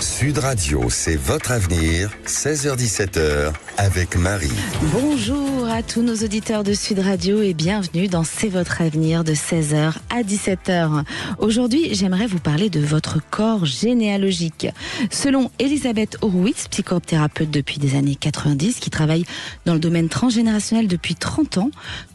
Sud Radio, c'est votre avenir, 16h-17h, avec Marie. Bonjour à tous nos auditeurs de Sud Radio et bienvenue dans C'est votre avenir de 16h à 17h. Aujourd'hui, j'aimerais vous parler de votre corps généalogique. Selon Elisabeth Horowitz, psychothérapeute depuis des années 90, qui travaille dans le domaine transgénérationnel depuis 30 ans,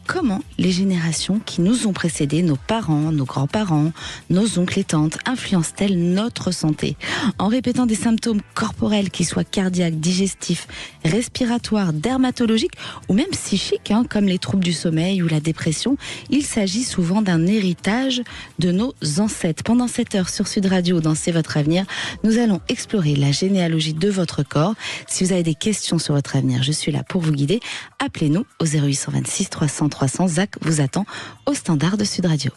comment les générations qui nous ont précédés, nos parents, nos grands-parents, nos oncles et tantes, influencent-elles notre santé? En répétant des symptômes corporels qui soient cardiaques, digestifs, respiratoires, dermatologiques ou même psychiques, comme les troubles du sommeil ou la dépression, il s'agit souvent d'un héritage de nos ancêtres. Pendant 7 heures sur Sud Radio, dans C'est votre avenir, nous allons explorer la généalogie de votre corps. Si vous avez des questions sur votre avenir, je suis là pour vous guider. Appelez-nous au 0826 300 300. Zach vous attend au standard de Sud Radio.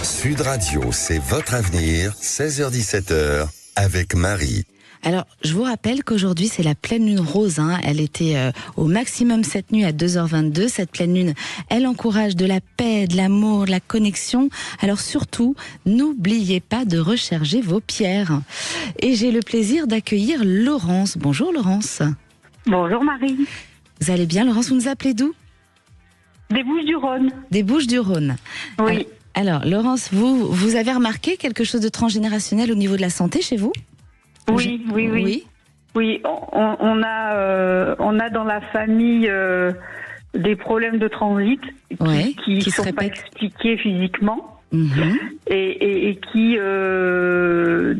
Sud Radio, c'est votre avenir, 16h-17h, avec Marie. Alors, je vous rappelle qu'aujourd'hui, c'est la pleine lune rose. Elle était au maximum cette nuit à 2h22. Cette pleine lune, elle encourage de la paix, de l'amour, de la connexion. Alors surtout, n'oubliez pas de recharger vos pierres. Et j'ai le plaisir d'accueillir Laurence. Bonjour Laurence. Bonjour Marie. Vous allez bien Laurence, vous nous appelez d'où ? Des Bouches-du-Rhône. Des Bouches-du-Rhône. Oui. Alors Laurence, vous avez remarqué quelque chose de transgénérationnel au niveau de la santé chez vous ? Oui. Oui, on a dans la famille des problèmes de transit qui ne sont pas expliqués physiquement. Et qui,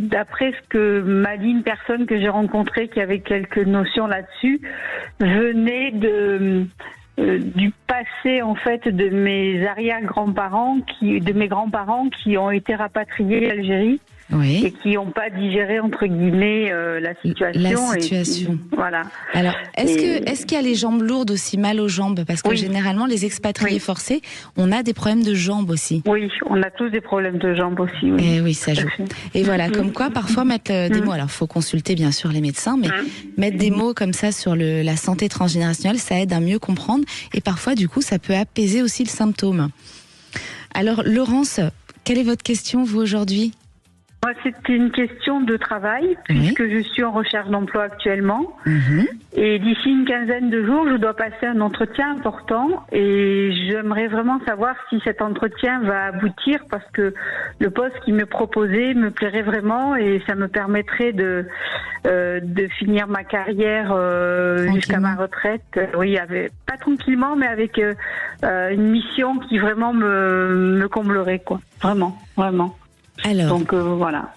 d'après ce que m'a dit une personne que j'ai rencontrée qui avait quelques notions là-dessus, venait du passé en fait de mes arrière-grands-parents, de mes grands-parents qui ont été rapatriés d'Algérie. Oui. Et qui n'ont pas digéré entre guillemets la situation. Voilà. Alors, est-ce qu'il y a les jambes lourdes aussi, mal aux jambes? Parce que généralement, les expatriés forcés, on a des problèmes de jambes aussi. Oui, on a tous des problèmes de jambes aussi. Oui, et oui, ça joue. Et voilà, comme quoi, parfois mettre des mots. Alors, faut consulter bien sûr les médecins, mais mettre des mots comme ça sur la santé transgénérationnelle, ça aide à mieux comprendre. Et parfois, du coup, ça peut apaiser aussi le symptôme. Alors, Laurence, quelle est votre question vous aujourd'hui? Moi, c'était une question de travail, puisque je suis en recherche d'emploi actuellement. Et d'ici une quinzaine de jours, je dois passer un entretien important. Et j'aimerais vraiment savoir si cet entretien va aboutir, parce que le poste qui me proposait me plairait vraiment et ça me permettrait de finir ma carrière jusqu'à ma retraite. Oui, pas tranquillement, mais avec une mission qui vraiment me comblerait, quoi. Vraiment. Alors, donc voilà.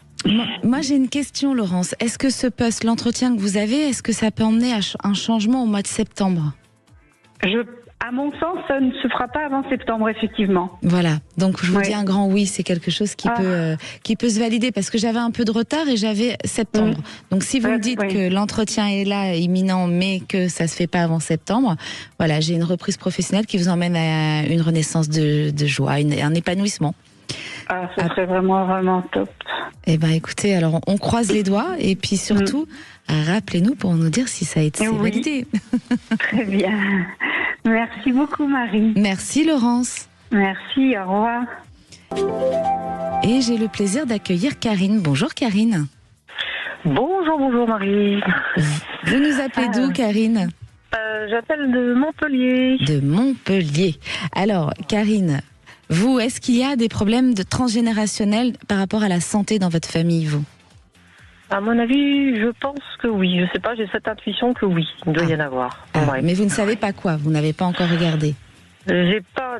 Moi j'ai une question Laurence. Est-ce que ce poste, l'entretien que vous avez, est-ce que ça peut emmener à un changement au mois de septembre? À mon sens, ça ne se fera pas avant septembre, effectivement. Voilà, donc je vous dis un grand oui, c'est quelque chose qui peut se valider, parce que j'avais un peu de retard et j'avais septembre. Donc si vous me dites que l'entretien est là, imminent, mais que ça se fait pas avant septembre, voilà, j'ai une reprise professionnelle qui vous emmène à une renaissance de joie, un épanouissement. Ce serait vraiment top. Eh ben, écoutez, alors on croise les doigts et puis surtout, rappelez-nous pour nous dire si ça a été validé. Très bien. Merci beaucoup, Marie. Merci, Laurence. Merci, au revoir. Et j'ai le plaisir d'accueillir Karine. Bonjour, Karine. Bonjour, Marie. Vous nous appelez d'où, Karine? J'appelle de Montpellier. De Montpellier. Alors, Karine, vous, est-ce qu'il y a des problèmes de transgénérationnels par rapport à la santé dans votre famille, vous? À mon avis, je pense que oui. Je sais pas, j'ai cette intuition que oui, il doit y en avoir. Mais vous ne savez pas quoi? Vous n'avez pas encore regardé? Pas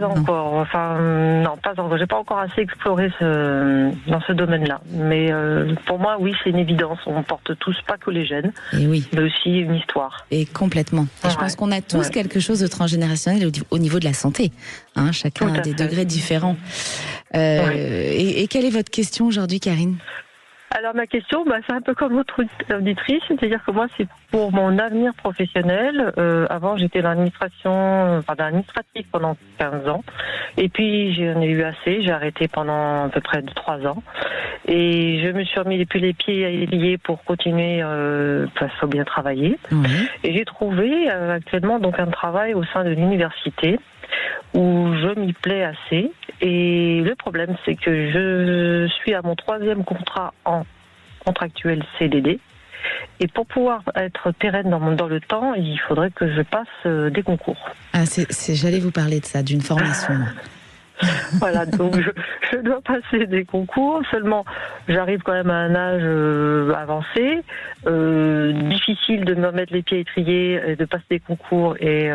encore. Enfin, non, pas encore. J'ai pas encore assez exploré dans ce domaine-là. Mais pour moi, oui, c'est une évidence. On porte tous, pas que les gènes, mais aussi une histoire. Et complètement. Et je pense qu'on a tous quelque chose de transgénérationnel au niveau de la santé. Chacun a des degrés différents. Et quelle est votre question aujourd'hui, Karine? Alors ma question, c'est un peu comme votre auditrice, c'est-à-dire que moi c'est pour mon avenir professionnel. Avant j'étais dans l'administratif pendant 15 ans, et puis j'en ai eu assez, j'ai arrêté pendant à peu près 3 ans, et je me suis remis les pieds liés pour continuer, faut bien travailler. Et j'ai trouvé actuellement donc un travail au sein de l'université où je m'y plais assez. Et le problème, c'est que je suis à mon 3e contrat en contractuel CDD. Et pour pouvoir être pérenne dans le temps, il faudrait que je passe des concours. Ah, j'allais vous parler de ça, d'une formation. Voilà, donc je dois passer des concours. Seulement, j'arrive quand même à un âge avancé. Difficile de me mettre les pieds à l'étrier, de passer des concours et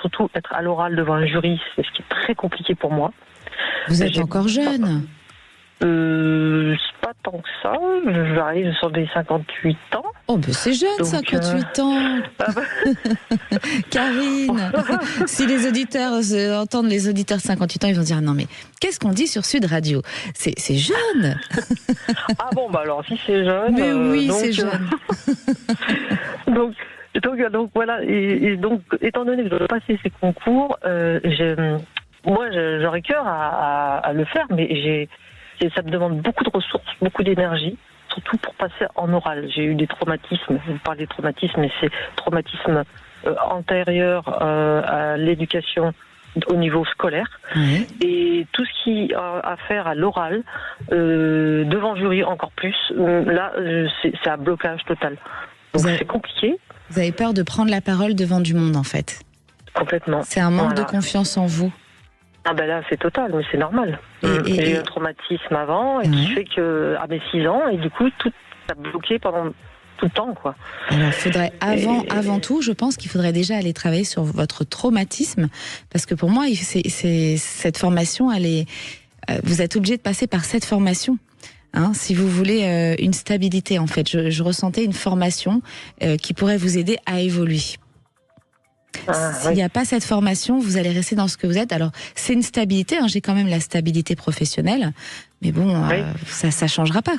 surtout être à l'oral devant un jury, c'est ce qui est très compliqué pour moi. Vous êtes encore jeune. Pas tant que ça. J'arrive sur des 58 ans. Oh, ben c'est jeune, donc, 58 ans. Karine, si les auditeurs entendent les auditeurs de 58 ans, ils vont dire non mais qu'est-ce qu'on dit sur Sud Radio ? C'est jeune. Ah bon, bah alors si c'est jeune. Mais oui, c'est jeune. donc voilà, et donc étant donné que je dois passer ces concours, moi j'aurais cœur à le faire, mais ça me demande beaucoup de ressources, beaucoup d'énergie, surtout pour passer en oral. J'ai eu des traumatismes, vous parlez de traumatismes, mais c'est traumatismes antérieurs à l'éducation au niveau scolaire. Oui. Et tout ce qui a affaire à l'oral, devant jury encore plus, là c'est un blocage total. Donc c'est compliqué. Vous avez peur de prendre la parole devant du monde en fait. Complètement. C'est un manque de confiance en vous. Ah ben là c'est total, mais c'est normal. J'ai eu un traumatisme avant et qui fait que à mes 6 ans et du coup tout a bloqué pendant tout le temps quoi. Alors faudrait avant tout, je pense qu'il faudrait déjà aller travailler sur votre traumatisme parce que pour moi c'est cette formation vous êtes obligé de passer par cette formation. Si vous voulez une stabilité en fait, je ressentais une formation qui pourrait vous aider à évoluer. S'il n'y a pas cette formation, vous allez rester dans ce que vous êtes. Alors, c'est une stabilité, j'ai quand même la stabilité professionnelle, mais bon, ça ne changera pas.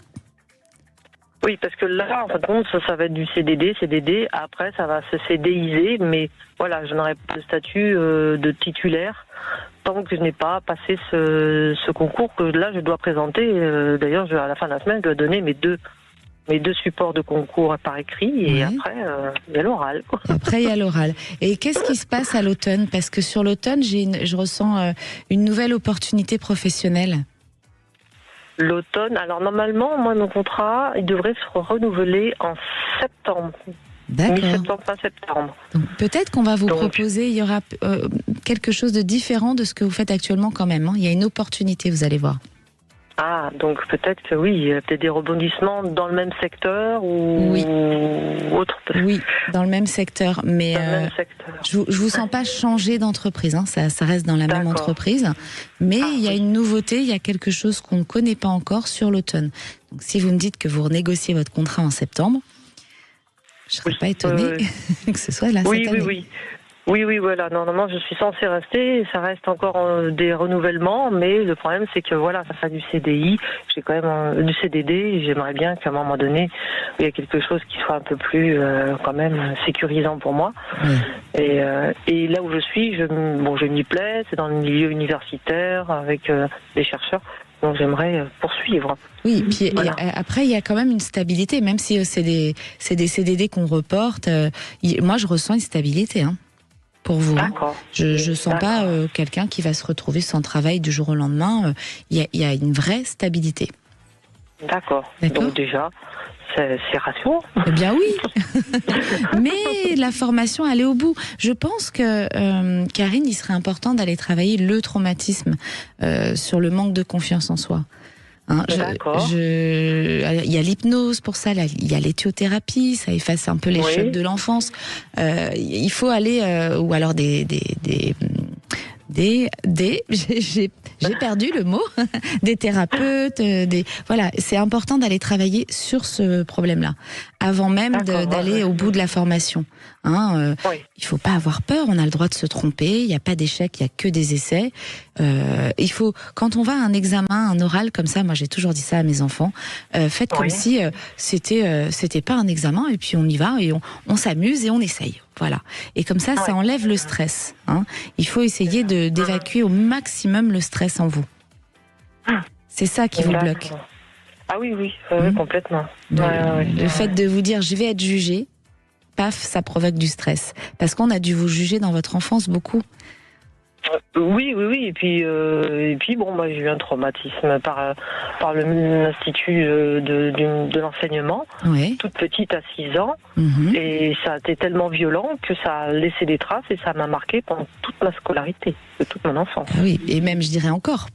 Oui, parce que là, en fin de compte, ça va être du CDD, après ça va se CDIser, mais voilà, je n'aurai pas de statut de titulaire tant que je n'ai pas passé ce concours que là je dois présenter. D'ailleurs, à la fin de la semaine, je dois donner mes deux supports de concours par écrit et après il y a l'oral. Après il y a l'oral. Et qu'est-ce qui se passe à l'automne ? Parce que sur l'automne, je ressens une nouvelle opportunité professionnelle. L'automne, alors normalement, moi mon contrat, il devrait se renouveler en septembre. D'accord. Mi-septembre, fin septembre. Donc peut-être qu'on va vous proposer, il y aura quelque chose de différent de ce que vous faites actuellement quand même. Il y a une opportunité, vous allez voir. Ah, donc peut-être que oui, il y a peut-être des rebondissements dans le même secteur ou autre. Oui, dans le même secteur, mais je vous sens pas changer d'entreprise, ça reste dans la même entreprise, mais il y a une nouveauté, il y a quelque chose qu'on ne connaît pas encore sur l'automne. Donc si vous me dites que vous renégociez votre contrat en septembre, je ne serais pas étonnée que ce soit là cette année. Oui, voilà. Normalement, je suis censée rester. Ça reste encore des renouvellements, mais le problème, c'est que voilà, ça fait du CDI. J'ai quand même du CDD. Et j'aimerais bien qu'à un moment donné, il y ait quelque chose qui soit un peu plus, quand même, sécurisant pour moi. Et là où je suis, je m'y plais. C'est dans le milieu universitaire avec des chercheurs. Donc j'aimerais poursuivre. Oui, puis voilà. Et après il y a quand même une stabilité, même si c'est des CDD qu'on reporte. Moi, je ressens une stabilité. Pour vous. Je sens pas quelqu'un qui va se retrouver sans travail du jour au lendemain. Il y a une vraie stabilité. D'accord. Donc déjà, c'est rassurant. Eh bien oui. Mais la formation, elle est au bout. Je pense que, Karine, il serait important d'aller travailler le traumatisme sur le manque de confiance en soi. Il y a l'hypnose pour ça, il y a l'éthiothérapie, ça efface un peu les chocs de l'enfance. Il faut aller, ou alors j'ai perdu le mot, des thérapeutes, voilà, c'est important d'aller travailler sur ce problème-là avant même d'aller au bout de la formation. Il faut pas avoir peur, on a le droit de se tromper, il n'y a pas d'échec, il y a que des essais. Il faut, quand on va à un examen, un oral comme ça, moi j'ai toujours dit ça à mes enfants, faites comme si c'était pas un examen et puis on y va et on s'amuse et on essaye. Voilà. Et comme ça, ça enlève le stress. Il faut essayer d'évacuer au maximum le stress en vous. C'est ça qui vous bloque. Ah oui, complètement. Le fait de vous dire, je vais être jugé, paf, ça provoque du stress. Parce qu'on a dû vous juger dans votre enfance beaucoup. Oui. Et puis bon, moi j'ai eu un traumatisme par l'Institut de l'enseignement, toute petite à 6 ans, et ça a été tellement violent que ça a laissé des traces et ça m'a marqué pendant toute ma scolarité, de toute mon enfance. Ah oui, et même je dirais encore.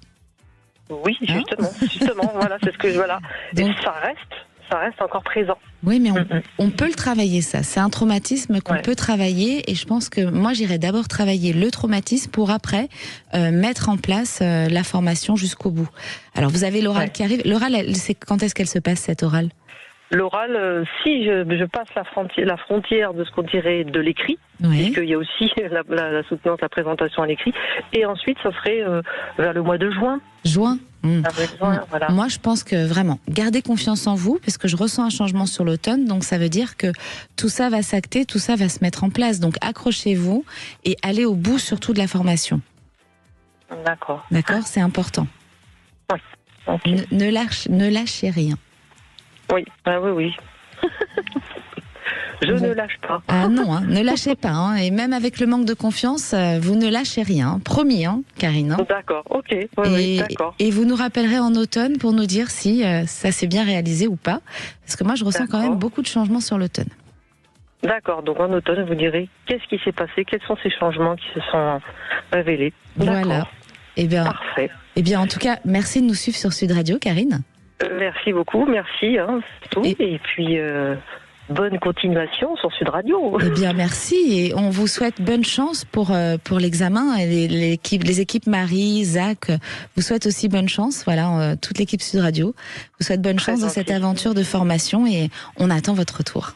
Oui, justement, voilà, c'est ce que voilà. Donc, et ça reste encore présent. Oui, mais on peut le travailler, ça. C'est un traumatisme qu'on peut travailler, et je pense que moi, j'irais d'abord travailler le traumatisme pour après mettre en place la formation jusqu'au bout. Alors, vous avez l'oral qui arrive. L'oral, c'est quand est-ce qu'elle se passe, cette orale ? L'oral, si je passe la frontière de ce qu'on dirait de l'écrit, puisqu'il y a aussi la soutenance, la présentation à l'écrit, et ensuite ça serait vers le mois de juin. Voilà. Moi, je pense que vraiment, gardez confiance en vous, parce que je ressens un changement sur l'automne, donc ça veut dire que tout ça va s'acter, tout ça va se mettre en place. Donc accrochez-vous et allez au bout surtout de la formation. D'accord, c'est important. Oui. Okay. Ne lâchez rien. Oui. Je ne lâche pas. Ah non, ne lâchez pas. Et même avec le manque de confiance, vous ne lâchez rien. Promis, Karine. D'accord, ok. D'accord. Et vous nous rappellerez en automne pour nous dire si ça s'est bien réalisé ou pas. Parce que moi, je ressens quand même beaucoup de changements sur l'automne. D'accord, donc en automne, vous direz qu'est-ce qui s'est passé, quels sont ces changements qui se sont révélés. Voilà. Parfait. Eh bien, en tout cas, merci de nous suivre sur Sud Radio, Karine. Merci beaucoup, merci. C'est tout. Et puis, bonne continuation sur Sud Radio. Eh bien, merci. Et on vous souhaite bonne chance pour l'examen. Et les équipes Marie, Zach, vous souhaitent aussi bonne chance. Voilà, toute l'équipe Sud Radio vous souhaite bonne chance dans cette aventure de formation et on attend votre retour.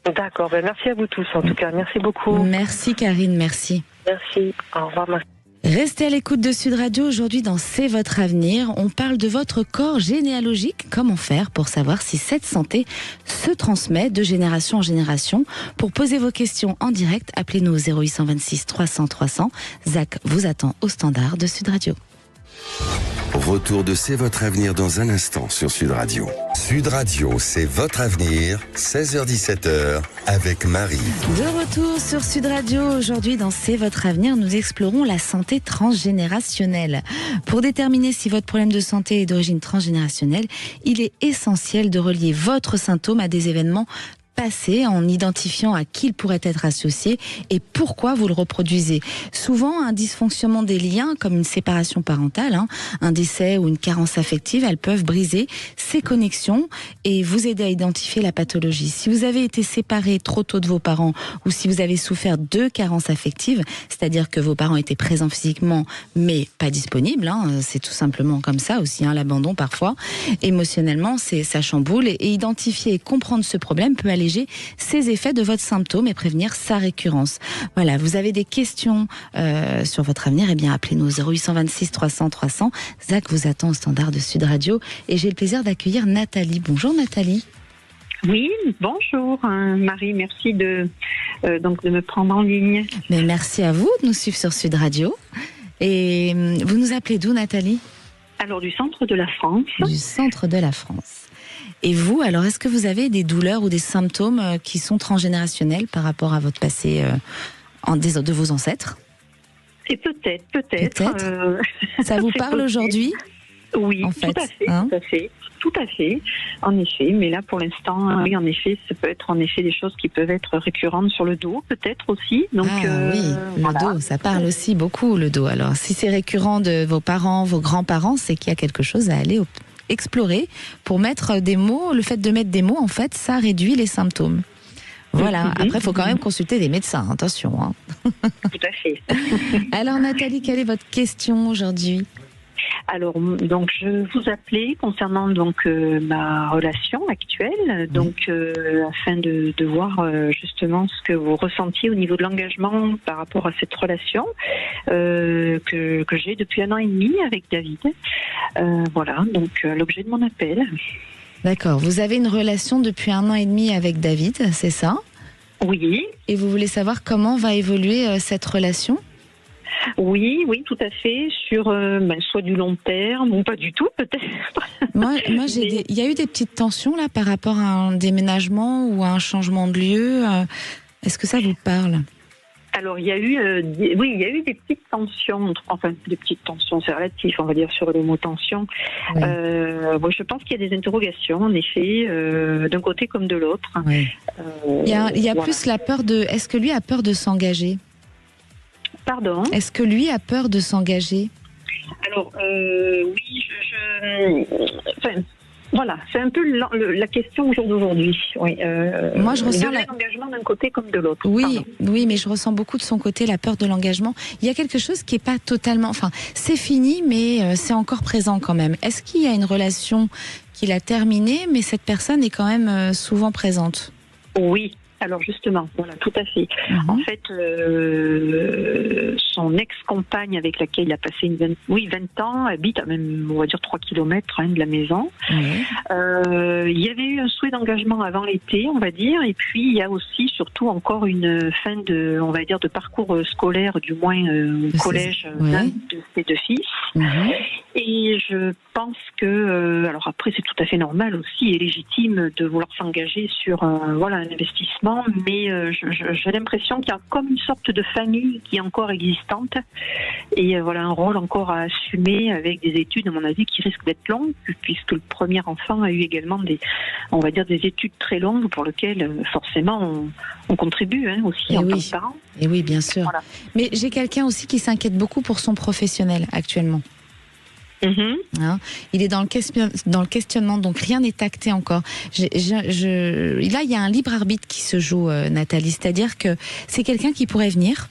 D'accord. Merci à vous tous, en tout cas. Merci beaucoup. Merci, Karine. Merci. Merci. Au revoir, merci. Restez à l'écoute de Sud Radio. Aujourd'hui, dans C'est votre avenir, on parle de votre corps généalogique. Comment faire pour savoir si cette santé se transmet de génération en génération? Pour poser vos questions en direct, appelez-nous au 0826 300 300. Zach vous attend au standard de Sud Radio. Retour de C'est votre avenir dans un instant sur Sud Radio. Sud Radio, c'est votre avenir, 16h-17h, avec Marie. De retour sur Sud Radio, aujourd'hui dans C'est votre avenir, nous explorons la santé transgénérationnelle. Pour déterminer si votre problème de santé est d'origine transgénérationnelle, il est essentiel de relier votre symptôme à des événements passé en identifiant à qui il pourrait être associé et pourquoi vous le reproduisez. Souvent, un dysfonctionnement des liens, comme une séparation parentale, un décès ou une carence affective, elles peuvent briser ces connexions et vous aider à identifier la pathologie. Si vous avez été séparé trop tôt de vos parents ou si vous avez souffert de carences affectives, c'est-à-dire que vos parents étaient présents physiquement mais pas disponibles, c'est tout simplement comme ça aussi, l'abandon parfois, émotionnellement, ça chamboule et identifier et comprendre ce problème peut alléger ces effets de votre symptôme et prévenir sa récurrence. Voilà, vous avez des questions sur votre avenir, appelez-nous au 0826 300 300. Zach vous attend au standard de Sud Radio et j'ai le plaisir d'accueillir Nathalie. Bonjour Nathalie. Oui, bonjour Marie, merci de me prendre en ligne. Mais merci à vous de nous suivre sur Sud Radio. Et vous nous appelez d'où Nathalie? Alors du centre de la France. Du centre de la France. Et vous, alors, est-ce que vous avez des douleurs ou des symptômes qui sont transgénérationnels par rapport à votre passé de vos ancêtres? Et peut-être. Ça vous parle aujourd'hui? Oui, en fait, tout à fait, en effet. Mais là, pour l'instant, oui, en effet, ça peut être en effet des choses qui peuvent être récurrentes sur le dos, peut-être aussi. Donc, oui, le dos, ça parle aussi beaucoup, le dos. Alors, si c'est récurrent de vos parents, vos grands-parents, c'est qu'il y a quelque chose à aller explorer pour mettre des mots. Le fait de mettre des mots, en fait, ça réduit les symptômes. Voilà. Après, il faut quand même consulter des médecins. Attention. Tout à fait. Alors, Nathalie, quelle est votre question aujourd'hui? Alors, donc, je vous appelais concernant ma relation actuelle, afin de voir justement ce que vous ressentiez au niveau de l'engagement par rapport à cette relation que j'ai depuis 1 an et demi avec David. Voilà, donc l'objet de mon appel. D'accord. Vous avez une relation depuis 1 an et demi avec David, c'est ça? Oui. Et vous voulez savoir comment va évoluer cette relation? Oui, tout à fait. Sur soit du long terme ou pas du tout, peut-être. Moi, il y a eu des petites tensions là par rapport à un déménagement ou à un changement de lieu. Est-ce que ça vous parle? Alors, il y a eu des petites tensions, enfin, des petites tensions, c'est relatif, on va dire, sur le mot tension. Oui. Je pense qu'il y a des interrogations, en effet, d'un côté comme de l'autre. Oui. Il y a plus la peur de... Est-ce que lui a peur de s'engager ? Pardon ? Est-ce que lui a peur de s'engager ? Alors, oui, voilà, c'est un peu la question au jour d'aujourd'hui. Oui, moi, je ressens l'engagement d'un côté comme de l'autre. Oui, mais je ressens beaucoup de son côté la peur de l'engagement. Il y a quelque chose qui n'est pas totalement... Enfin, c'est fini, mais c'est encore présent quand même. Est-ce qu'il y a une relation qu'il a terminée, mais cette personne est quand même souvent présente ? Oui. Alors justement, voilà, tout à fait. En fait, son ex-compagne avec laquelle il a passé 20 ans habite à même, on va dire, 3 km de la maison. Il y avait eu un souhait d'engagement avant l'été, on va dire, et puis il y a aussi, surtout, encore une fin de, on va dire, de parcours scolaire, du moins au collège d'un de ses deux fils. Et je pense que, alors après, c'est tout à fait normal aussi et légitime de vouloir s'engager sur un investissement. Mais j'ai l'impression qu'il y a comme une sorte de famille qui est encore existante et un rôle encore à assumer avec des études, à mon avis, qui risquent d'être longues, puisque le premier enfant a eu également des études très longues pour lesquelles forcément on contribue aussi en tant que parent. Et oui, bien sûr. Voilà. Mais j'ai quelqu'un aussi qui s'inquiète beaucoup pour son professionnel actuellement. Il est dans le questionnement, donc rien n'est acté encore. Là, il y a un libre arbitre qui se joue, Nathalie, c'est-à-dire que c'est quelqu'un qui pourrait venir.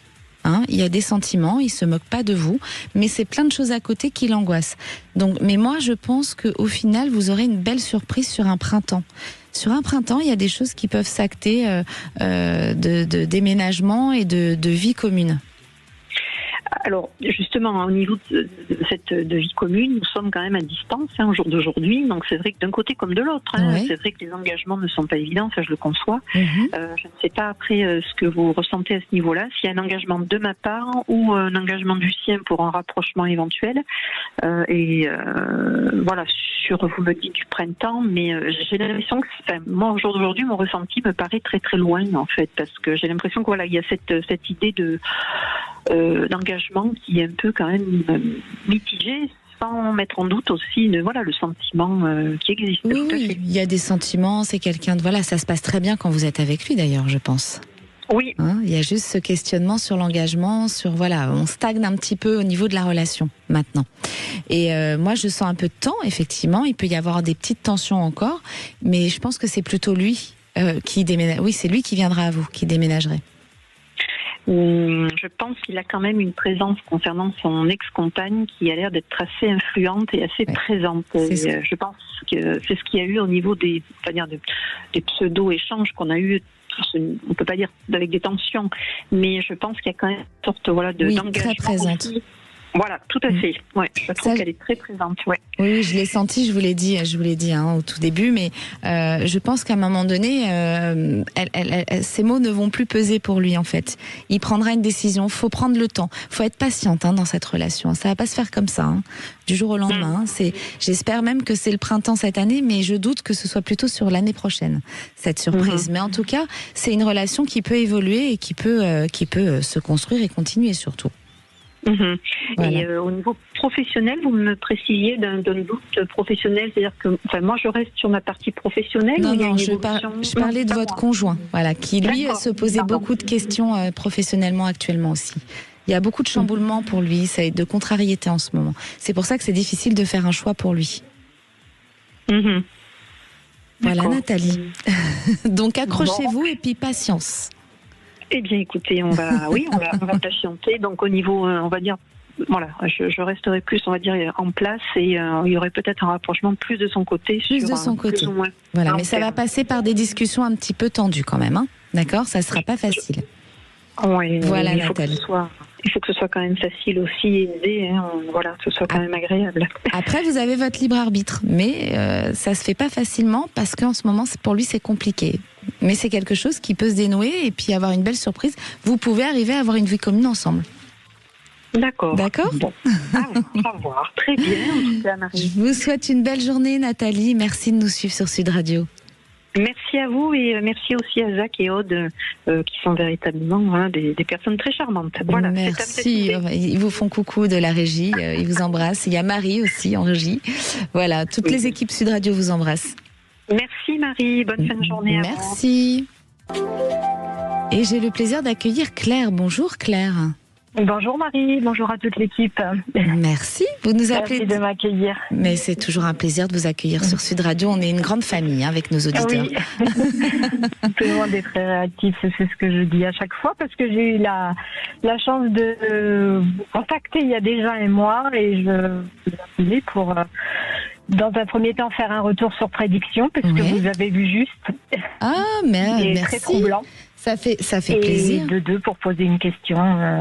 Il y a des sentiments, il se moque pas de vous, mais c'est plein de choses à côté qui l'angoissent. Donc, mais moi, je pense qu'au final, vous aurez une belle surprise sur un printemps. Sur un printemps, il y a des choses qui peuvent s'acter de déménagement et de vie commune. Alors, justement, au niveau de vie commune, nous sommes quand même à distance au jour d'aujourd'hui. Donc, c'est vrai que d'un côté comme de l'autre, c'est vrai que les engagements ne sont pas évidents, ça je le conçois. Je ne sais pas après ce que vous ressentez à ce niveau-là, s'il y a un engagement de ma part ou un engagement du sien pour un rapprochement éventuel. Vous me dites du printemps, mais j'ai l'impression que, moi, au jour d'aujourd'hui, mon ressenti me paraît très très loin, en fait, parce que j'ai l'impression que il y a cette idée d'engagement qui est un peu quand même mitigé, sans mettre en doute aussi le sentiment qui existe. Oui, il y a des sentiments, c'est quelqu'un de... ça se passe très bien quand vous êtes avec lui d'ailleurs, je pense. Oui. Il y a juste ce questionnement sur l'engagement, on stagne un petit peu au niveau de la relation maintenant. Et moi je sens un peu de temps, effectivement, il peut y avoir des petites tensions encore, mais je pense que c'est plutôt lui qui déménage. Oui, c'est lui qui viendra à vous, qui déménagerait. Je pense qu'il a quand même une présence concernant son ex-compagne qui a l'air d'être assez influente et assez présente. Je pense que c'est ce qu'il y a eu au niveau des pseudo-échanges qu'on a eu. On peut pas dire avec des tensions, mais je pense qu'il y a quand même une sorte d'engagement très présente. Aussi. Voilà, tout à fait. Ouais, je trouve qu'elle est très présente. Ouais. Oui, je l'ai senti, je vous l'ai dit au tout début, mais je pense qu'à un moment donné, ces mots ne vont plus peser pour lui en fait. Il prendra une décision. Faut prendre le temps. Faut être patiente dans cette relation. Ça va pas se faire comme ça, du jour au lendemain. J'espère même que c'est le printemps cette année, mais je doute que ce soit plutôt sur l'année prochaine cette surprise. Mais en tout cas, c'est une relation qui peut évoluer et qui peut se construire et continuer surtout. Et au niveau professionnel, vous me précisiez d'un doute professionnel, c'est-à-dire que, moi, je reste sur ma partie professionnelle. Non, je parlais de votre conjoint, qui lui se posait beaucoup de questions professionnellement actuellement aussi. Il y a beaucoup de chamboulements pour lui, de contrariété en ce moment. C'est pour ça que c'est difficile de faire un choix pour lui. Voilà, Nathalie. Donc accrochez-vous et puis patience. Eh bien, écoutez, on va patienter. Donc, au niveau, on va dire, je resterai plus, on va dire, en place et il y aurait peut-être un rapprochement plus de son côté. Plus ou moins. Voilà, mais ça va passer par des discussions un petit peu tendues quand même, D'accord ? Ça ne sera pas facile. Oui, voilà, Nathalie. Il faut que ce soit quand même facile aussi et aidé, que ce soit quand même agréable. Après, vous avez votre libre arbitre, mais ça se fait pas facilement parce qu'en ce moment, pour lui, c'est compliqué. Mais c'est quelque chose qui peut se dénouer et puis avoir une belle surprise. Vous pouvez arriver à avoir une vie commune ensemble. D'accord. Bon. On va voir. Très bien, en tout cas, Marie. Je vous souhaite une belle journée, Nathalie. Merci de nous suivre sur Sud Radio. Merci à vous et merci aussi à Jacques et Aude qui sont véritablement des personnes très charmantes. Voilà, merci, ils vous font coucou de la régie, ils vous embrassent. Il y a Marie aussi en régie. Voilà, toutes les équipes Sud Radio vous embrassent. Merci Marie, bonne fin de journée. Merci. Et j'ai le plaisir d'accueillir Claire. Bonjour Claire. Bonjour Marie, bonjour à toute l'équipe. Merci, vous nous appelez. Merci de m'accueillir. Mais c'est toujours un plaisir de vous accueillir sur Sud Radio. On est une grande famille avec nos auditeurs. Oui. Tout le monde est très réactif, c'est ce que je dis à chaque fois parce que j'ai eu la chance de vous contacter il y a déjà un mois et je vous appelais pour dans un premier temps faire un retour sur prédiction parce que vous avez vu juste. Ah mais et merci. Très troublant. Ça fait plaisir. Et de deux pour poser une question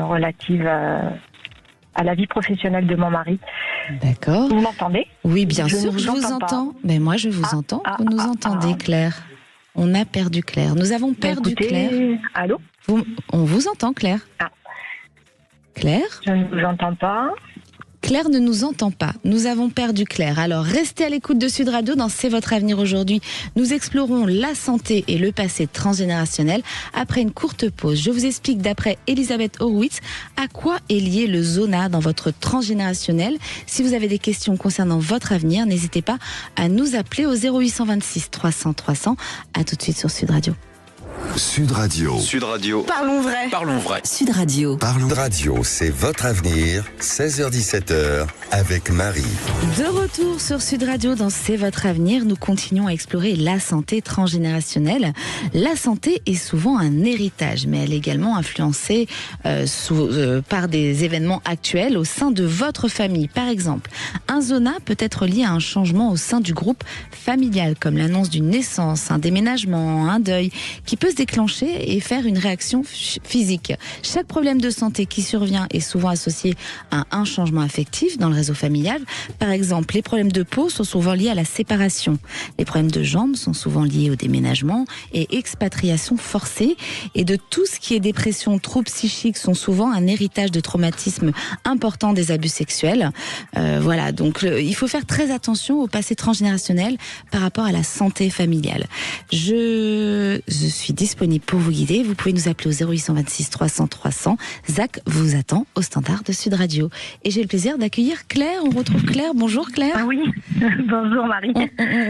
relative à la vie professionnelle de mon mari. D'accord. Vous m'entendez ? Oui, bien sûr, je vous entends. Mais moi, je vous entends. Vous nous entendez, Claire ? On a perdu Claire. Nous avons perdu Claire. Allô ? On vous entend, Claire ? Claire ? Je ne vous entends pas. Claire ne nous entend pas. Nous avons perdu Claire. Alors, restez à l'écoute de Sud Radio. Dans C'est votre avenir aujourd'hui, nous explorons la santé et le passé transgénérationnel. Après une courte pause, je vous explique d'après Elisabeth Horowitz à quoi est lié le zona dans votre transgénérationnel. Si vous avez des questions concernant votre avenir, n'hésitez pas à nous appeler au 0826 300 300. À tout de suite sur Sud Radio. Sud Radio. Sud Radio. Parlons vrai. Parlons vrai. Sud Radio. Parlons radio, c'est votre avenir, 16h-17h, avec Marie. De retour sur Sud Radio dans C'est votre avenir, nous continuons à explorer la santé transgénérationnelle. La santé est souvent un héritage, mais elle est également influencée par des événements actuels au sein de votre famille. Par exemple, un zona peut être lié à un changement au sein du groupe familial, comme l'annonce d'une naissance, un déménagement, un deuil, qui peut se déclencher et faire une réaction physique. Chaque problème de santé qui survient est souvent associé à un changement affectif dans le réseau familial. Par exemple, les problèmes de peau sont souvent liés à la séparation. Les problèmes de jambes sont souvent liés au déménagement et expatriation forcée. Et de tout ce qui est dépression, troubles psychiques sont souvent un héritage de traumatisme important des abus sexuels. Voilà, donc il faut faire très attention au passé transgénérationnel par rapport à la santé familiale. Je suis disponible pour vous guider. Vous pouvez nous appeler au 0826 300 300. Zach vous attend au standard de Sud Radio. Et j'ai le plaisir d'accueillir Claire. On retrouve Claire. Bonjour Claire. Ah oui, bonjour Marie.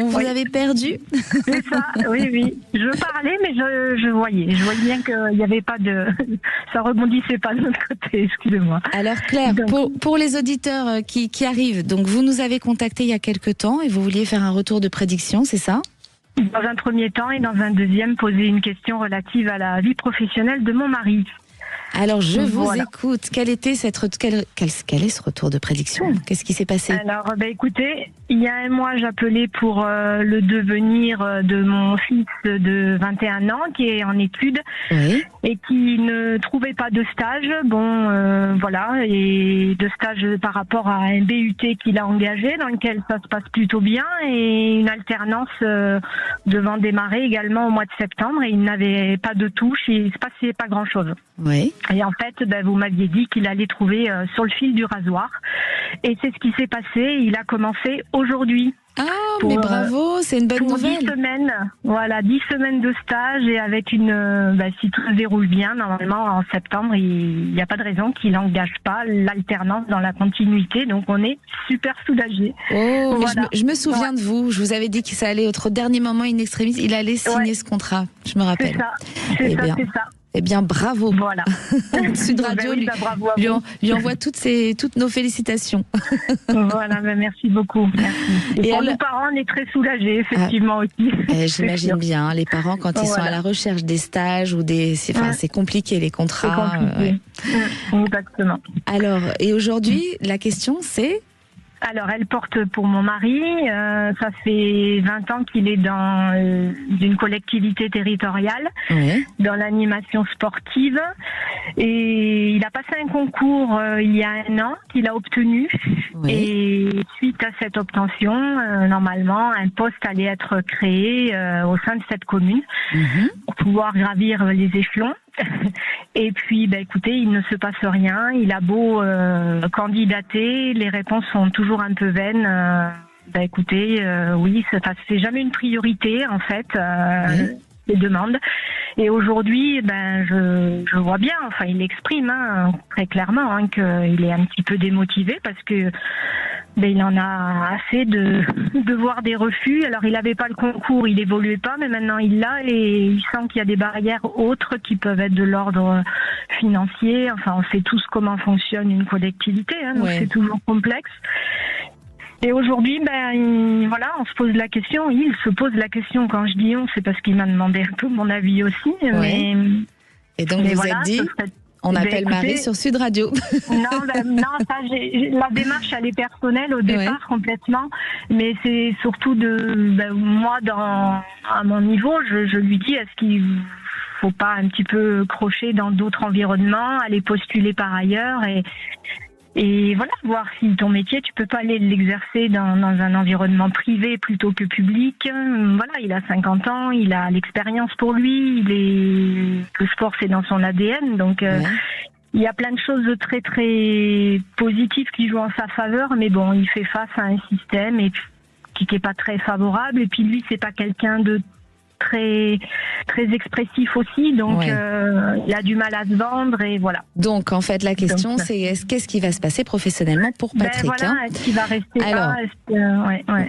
On vous avait perdu. C'est ça, oui. Je parlais, mais je voyais. Je voyais bien qu'il n'y avait pas de... Ça rebondissait pas de notre côté, excusez-moi. Alors Claire, pour les auditeurs qui arrivent, donc vous nous avez contacté il y a quelque temps et vous vouliez faire un retour de prédiction, c'est ça ? Dans un premier temps et dans un deuxième, poser une question relative à la vie professionnelle de mon mari. Alors je vous écoute. Quel est ce retour de prédiction ? Qu'est-ce qui s'est passé ? Alors écoutez, il y a un mois j'appelais pour le devenir de mon fils de 21 ans qui est en études et qui ne trouvait pas de stage. Et de stage par rapport à un BUT qu'il a engagé dans lequel ça se passe plutôt bien et une alternance devant démarrer également au mois de septembre et il n'avait pas de touche, il se passait pas grand-chose. Oui. Et en fait, vous m'aviez dit qu'il allait trouver sur le fil du rasoir. Et c'est ce qui s'est passé. Il a commencé aujourd'hui. Ah, mais bravo, c'est une bonne nouvelle. 10 semaines, 10 semaines de stage et avec si tout se déroule bien, normalement en septembre, il n'y a pas de raison qu'il n'engage pas l'alternance dans la continuité. Donc on est super soulagés. Oh, je me souviens de vous. Je vous avais dit que ça allait au dernier moment in extremis. Il allait signer ce contrat. Je me rappelle. C'est ça. Eh bien, bravo. Voilà. Sud Radio lui envoie toutes nos félicitations. Voilà, merci beaucoup. Merci. Et pour nos parents, on est très soulagés, effectivement, aussi. J'imagine bien, les parents, quand ils sont à la recherche des stages ou c'est compliqué, les contrats. C'est compliqué. Exactement. Alors, et aujourd'hui, la question, c'est... Alors, elle porte pour mon mari. Ça fait 20 ans qu'il est dans une collectivité territoriale, dans l'animation sportive. Et il a passé un concours il y a un an qu'il a obtenu. Et suite à cette obtention, normalement, un poste allait être créé au sein de cette commune pour pouvoir gravir les échelons. Et puis, écoutez, il ne se passe rien. Il a beau candidater, les réponses sont toujours un peu vaines écoutez, oui, c'est jamais une priorité en fait. Les demandes. Et aujourd'hui, je vois bien, enfin, il exprime très clairement qu'il est un petit peu démotivé parce que il en a assez de voir des refus. Alors, il n'avait pas le concours, il évoluait pas, mais maintenant il l'a et il sent qu'il y a des barrières autres qui peuvent être de l'ordre financier. Enfin, on sait tous comment fonctionne une collectivité, donc c'est toujours complexe. Et aujourd'hui, on se pose la question. Il se pose la question. Quand je dis on, c'est parce qu'il m'a demandé un peu mon avis aussi. Ouais. Et donc vous êtes dit, on appelle Marie sur Sud Radio. Non, la démarche elle est personnelle au départ complètement, mais c'est surtout moi à mon niveau, je lui dis est-ce qu'il faut pas un petit peu crocher dans d'autres environnements, aller postuler par ailleurs et voilà, voir si ton métier, tu peux pas aller l'exercer dans un environnement privé plutôt que public. Voilà, il a 50 ans, il a l'expérience pour lui, le sport c'est dans son ADN, donc il y a plein de choses de très très positives qui jouent en sa faveur, mais bon, il fait face à un système qui est pas très favorable, et puis lui c'est pas quelqu'un de très très expressif aussi, donc il a du mal à se vendre et voilà. Donc en fait la question c'est qu'est-ce qui va se passer professionnellement pour Patrick est-ce qu'il va rester là,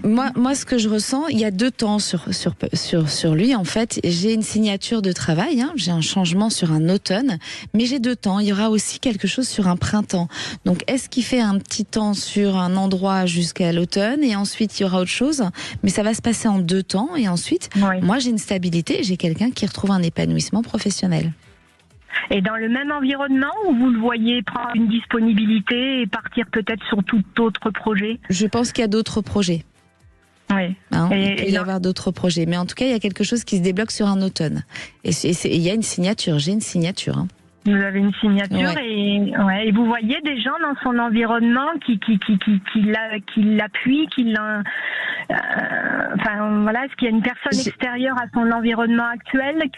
moi ce que je ressens, il y a 2 temps sur lui en fait. J'ai une signature de travail, j'ai un changement sur un automne, mais j'ai 2 temps. Il y aura aussi quelque chose sur un printemps. Donc est-ce qu'il fait un petit temps sur un endroit jusqu'à l'automne et ensuite il y aura autre chose, mais ça va se passer en 2 temps et ensuite moi j'ai une stabilité, j'ai quelqu'un qui retrouve un épanouissement professionnel. Et dans le même environnement où vous le voyez prendre une disponibilité et partir peut-être sur tout autre projet? Je pense qu'il y a d'autres projets. Oui. Il peut y avoir d'autres projets. Mais en tout cas, il y a quelque chose qui se débloque sur un automne. Et il y a une signature, j'ai une signature. Vous avez une signature et vous voyez des gens dans son environnement qui l'appuient, est-ce qu'il y a une personne extérieure à son environnement actuel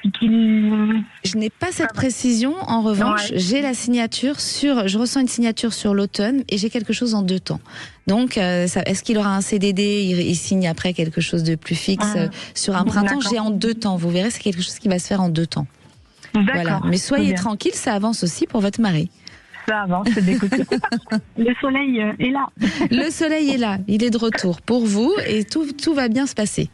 Je n'ai pas cette précision. En revanche, j'ai la signature je ressens une signature sur l'automne et j'ai quelque chose en 2 temps. Donc, est-ce qu'il aura un CDD, il signe après quelque chose de plus fixe sur un printemps? J'ai en 2 temps. Vous verrez, c'est quelque chose qui va se faire en 2 temps. Voilà. Mais soyez tranquille, ça avance aussi pour votre mari. Ça avance, d'écouter. Le soleil est là. Le soleil est là, il est de retour pour vous et tout va bien se passer.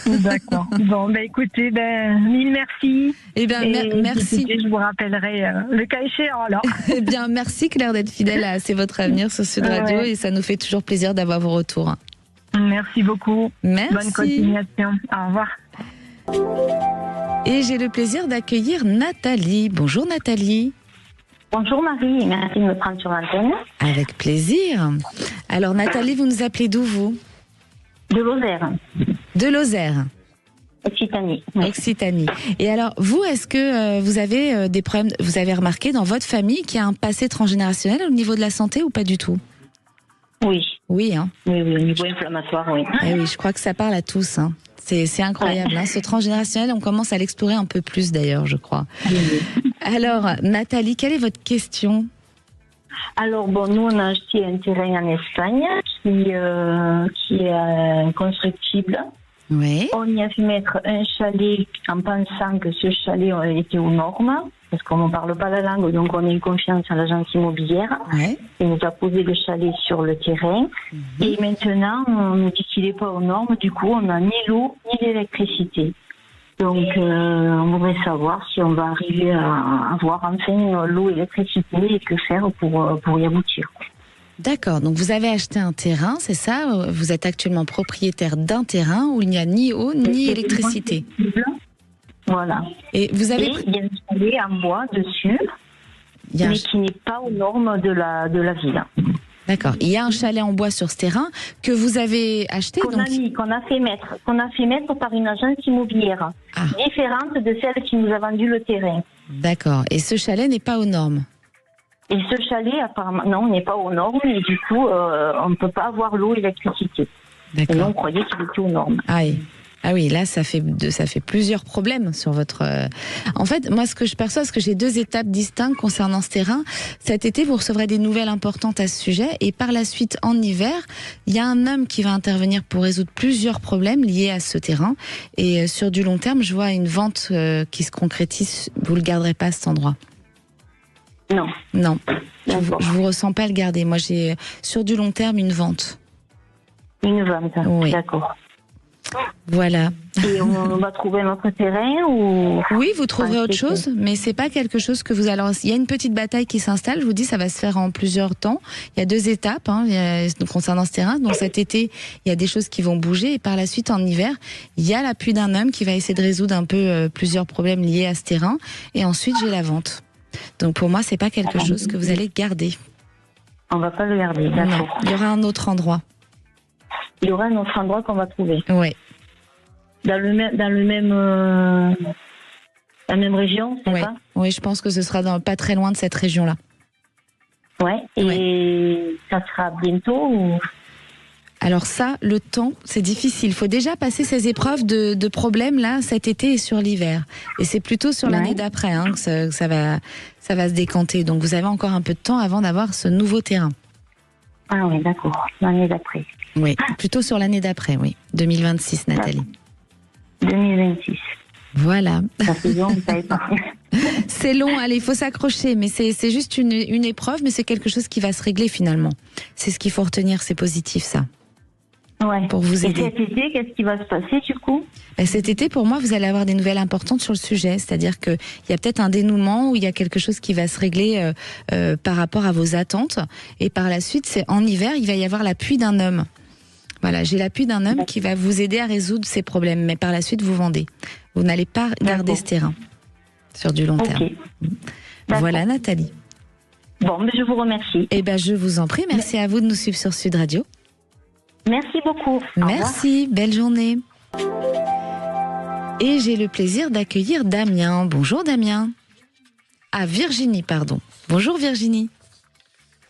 D'accord. Bon, écoutez, mille merci. Merci. Je vous rappellerai le cas échéant alors. Merci Claire d'être fidèle à C'est votre avenir sur Sud Radio et ça nous fait toujours plaisir d'avoir vos retours. Merci beaucoup. Merci. Bonne continuation. Au revoir. Et j'ai le plaisir d'accueillir Nathalie. Bonjour Nathalie. Bonjour Marie, merci de me prendre sur l'antenne. Avec plaisir. Alors Nathalie, vous nous appelez d'où vous? De Lozère. De Lozère. Occitanie. Oui. Occitanie. Et alors vous, est-ce que vous avez des problèmes, vous avez remarqué dans votre famille qu'il y a un passé transgénérationnel au niveau de la santé ou pas du tout? Oui. Oui, Oui, au niveau inflammatoire, oui. Oui, je crois que ça parle à tous, C'est incroyable, ce transgénérationnel, on commence à l'explorer un peu plus d'ailleurs, je crois. Alors, Nathalie, quelle est votre question? Alors, nous, on a acheté un terrain en Espagne qui est constructible. Oui. On y a fait mettre un chalet en pensant que ce chalet était aux normes, parce qu'on ne parle pas la langue, donc on a eu confiance en l'agence immobilière. Ouais. Il nous a posé le chalet sur le terrain. Et maintenant, on nous dit qu'il n'est pas aux normes. Du coup, on n'a ni l'eau ni l'électricité. Donc, on voudrait savoir si on va arriver à avoir enfin l'eau et l'électricité et que faire pour y aboutir. D'accord, donc vous avez acheté un terrain, c'est ça? Vous êtes actuellement propriétaire d'un terrain où il n'y a ni eau ni électricité. Voilà. Et vous avez... il y a un chalet en bois dessus, mais qui n'est pas aux normes de la ville. D'accord. Il y a un chalet en bois sur ce terrain que vous avez acheté, qu'on a fait mettre par une agence immobilière, différente de celle qui nous a vendu le terrain. D'accord. Et ce chalet n'est pas aux normes? Et ce chalet, apparemment, non, n'est pas aux normes, et du coup, on ne peut pas avoir l'eau et l'électricité. D'accord. Et on croyait qu'il était aux normes. Aïe. Ah oui, là, ça fait plusieurs problèmes sur votre... En fait, moi, ce que je perçois, c'est que j'ai 2 étapes distinctes concernant ce terrain. Cet été, vous recevrez des nouvelles importantes à ce sujet. Et par la suite, en hiver, il y a un homme qui va intervenir pour résoudre plusieurs problèmes liés à ce terrain. Et sur du long terme, je vois une vente qui se concrétise. Vous le garderez pas, cet endroit? Non. Non. Je vous ressens pas le garder. Moi, j'ai sur du long terme une vente. Une vente, oui. D'accord. Voilà. Et on va trouver notre terrain ou... Oui, vous trouverez autre chose, mais c'est pas quelque chose que vous allez... Il y a une petite bataille qui s'installe, je vous dis, ça va se faire en plusieurs temps. Il y a 2 étapes concernant ce terrain. Donc cet été, il y a des choses qui vont bouger et par la suite, en hiver, il y a l'appui d'un homme qui va essayer de résoudre un peu plusieurs problèmes liés à ce terrain. Et ensuite, j'ai la vente. Donc pour moi, c'est pas quelque chose que vous allez garder. On va pas le garder, d'accord. Non, il y aura un autre endroit. Il y aura un autre endroit qu'on va trouver. Oui. Dans la même région, c'est ça? Oui, je pense que ce sera pas très loin de cette région-là. Ouais. Et ça sera bientôt ou... Alors ça, le temps, c'est difficile. Il faut déjà passer ces épreuves de problèmes là cet été et sur l'hiver. Et c'est plutôt sur l'année d'après que ça va se décanter. Donc vous avez encore un peu de temps avant d'avoir ce nouveau terrain. Ah oui, d'accord. L'année d'après. Oui, plutôt sur l'année d'après, oui. 2026, Nathalie. 2026. Voilà. Ça fait long, vous savez pas. C'est long, allez, il faut s'accrocher. Mais c'est juste une épreuve, mais c'est quelque chose qui va se régler finalement. C'est ce qu'il faut retenir, c'est positif ça. Ouais. Pour vous aider. Et cet été, qu'est-ce qui va se passer du coup? Cet été, pour moi, vous allez avoir des nouvelles importantes sur le sujet. C'est-à-dire qu'il y a peut-être un dénouement où il y a quelque chose qui va se régler par rapport à vos attentes. Et par la suite, c'est en hiver, il va y avoir l'appui d'un homme. Voilà, j'ai l'appui d'un homme qui va vous aider à résoudre ces problèmes. Mais par la suite, vous vendez. Vous n'allez pas garder ce terrain sur du long terme. Voilà, Nathalie. Bon, mais je vous remercie. Eh ben, je vous en prie. Merci à vous de nous suivre sur Sud Radio. Merci beaucoup. Merci, belle journée. Et j'ai le plaisir d'accueillir Damien. Bonjour Damien. Ah, Virginie, pardon. Bonjour Virginie.